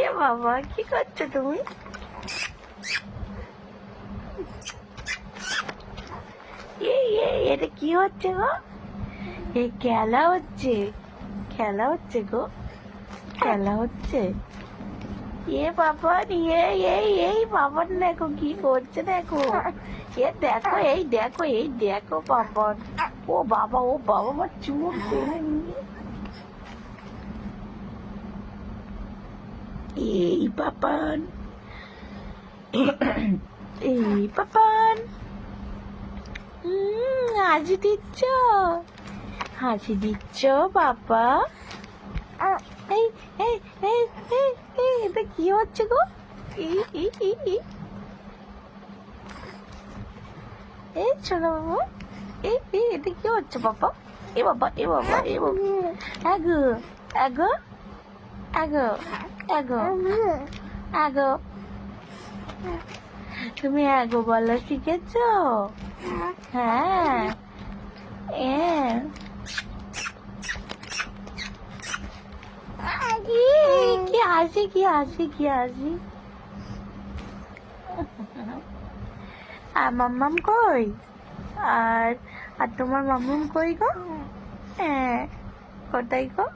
এ বাবা, কি করছো তুমি? এটা কি হচ্ছে গো? এই খেলা হচ্ছে, খেলা হচ্ছে গো, খেলা হচ্ছে। এ বাবা, এই বাবার দেখো কি করছে, দেখো এ দেখো, এই দেখো, এই দেখো বাবার। ও বাবা, ও বাবা, আমার চুল টেনে নিয়ে। এই পাপান, এই পাপান, হাসি দিচ্ছ, হাসি দিচ্ছ বাবা। এই এই এই এই এই, এটা কি হচ্ছে গো? এই এই এই এই, এই শোনো বাবু, এই এই, এটা কি হচ্ছে বাবা? এ বাবা, এ বাবা, এ বাবা, আগো আগো আগো আগো আগো, তুমি আগো বলা শিখেছ? হ্যাঁ, কি হাসি, কি হাসি, কি হাসি। আর মাম্মাম কই? আর আর তোমার মাম্মাম কই গো? হ্যাঁ, কোথায় গো?